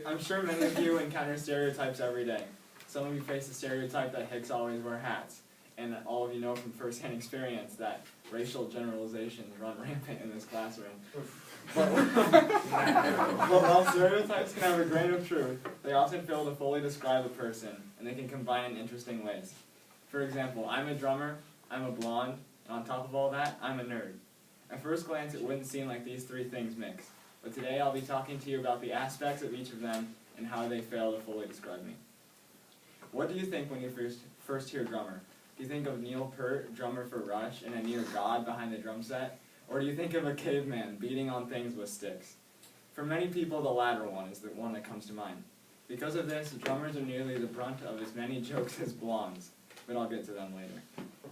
I'm sure many of you encounter stereotypes every day. Some of you face the stereotype that Hicks always wear hats, and all of you know from first-hand experience that racial generalizations run rampant in this classroom. But while stereotypes can have a grain of truth, they often fail to fully describe a person, and they can combine in interesting ways. For example, I'm a drummer, I'm a blonde, and on top of all that, I'm a nerd. At first glance, it wouldn't seem like these three things mix, but today I'll be talking to you about the aspects of each of them and how they fail to fully describe me. What do you think when you first hear drummer? Do you think of Neil Peart, drummer for Rush, and a near god behind the drum set? Or do you think of a caveman beating on things with sticks? For many people, the latter one is the one that comes to mind. Because of this, drummers are nearly the brunt of as many jokes as blondes, but I'll get to them later.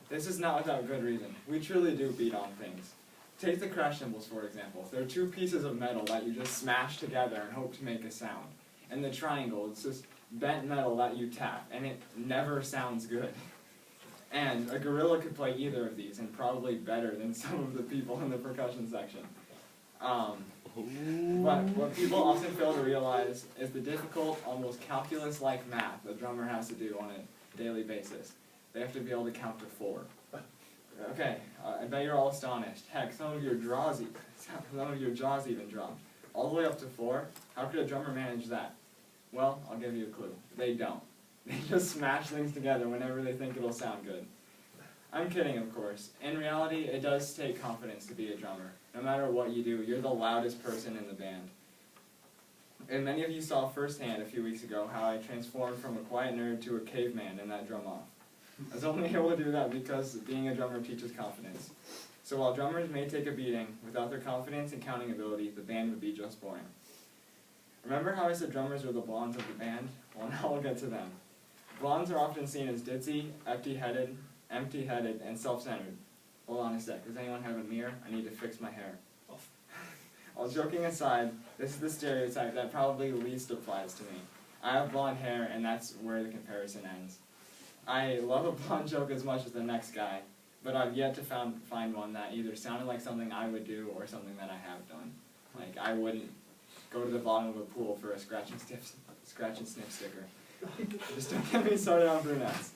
This is not without good reason. We truly do beat on things. Take the crash cymbals, for example. They're two pieces of metal that you just smash together and hope to make a sound. And the triangle, it's just bent metal that you tap, and it never sounds good. And a gorilla could play either of these, and probably better than some of the people in the percussion section. But what people often fail to realize is the difficult, almost calculus-like math the drummer has to do on a daily basis. They have to be able to count to 4. Okay, I bet you're all astonished. Heck, some of your jaws even drop. All the way up to 4? How could a drummer manage that? Well, I'll give you a clue. They don't. They just smash things together whenever they think it'll sound good. I'm kidding, of course. In reality, it does take confidence to be a drummer. No matter what you do, you're the loudest person in the band. And many of you saw firsthand a few weeks ago how I transformed from a quiet nerd to a caveman in that drum off. I was only able to do that because being a drummer teaches confidence. So while drummers may take a beating, without their confidence and counting ability, the band would be just boring. Remember how I said drummers are the blondes of the band? Well, now we'll get to them. Blondes are often seen as ditzy, empty-headed, and self-centered. Hold on a sec. Does anyone have a mirror? I need to fix my hair. All joking aside, this is the stereotype that probably least applies to me. I have blonde hair, and that's where the comparison ends. I love a blonde joke as much as the next guy, but I've yet to find one that either sounded like something I would do or something that I have done. Like, I wouldn't go to the bottom of a pool for a scratch and sniff sticker. Just don't get me started on brunettes.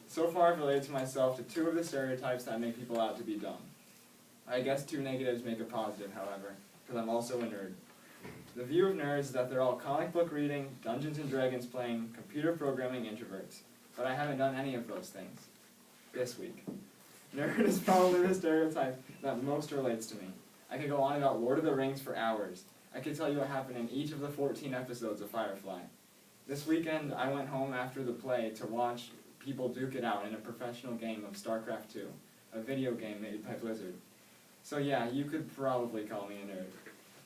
So far I've related to myself to 2 of the stereotypes that make people out to be dumb. I guess 2 negatives make a positive, however, because I'm also a nerd. The view of nerds is that they're all comic book reading, Dungeons and Dragons playing, computer programming introverts. But I haven't done any of those things. This week. Nerd is probably the stereotype that most relates to me. I could go on about Lord of the Rings for hours. I could tell you what happened in each of the 14 episodes of Firefly. This weekend, I went home after the play to watch people duke it out in a professional game of StarCraft 2, a video game made by Blizzard. So yeah, you could probably call me a nerd.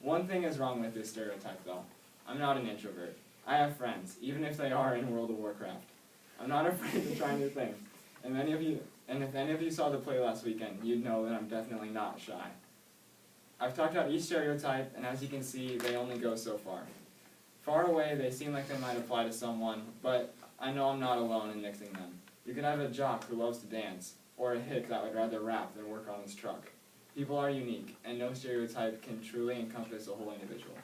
One thing is wrong with this stereotype, though. I'm not an introvert. I have friends, even if they are in World of Warcraft. I'm not afraid to try new things. And if any of you saw the play last weekend, you'd know that I'm definitely not shy. I've talked about each stereotype, and as you can see, they only go so far. Far away, they seem like they might apply to someone, but I know I'm not alone in mixing them. You can have a jock who loves to dance, or a hick that would rather rap than work on his truck. People are unique, and no stereotype can truly encompass a whole individual.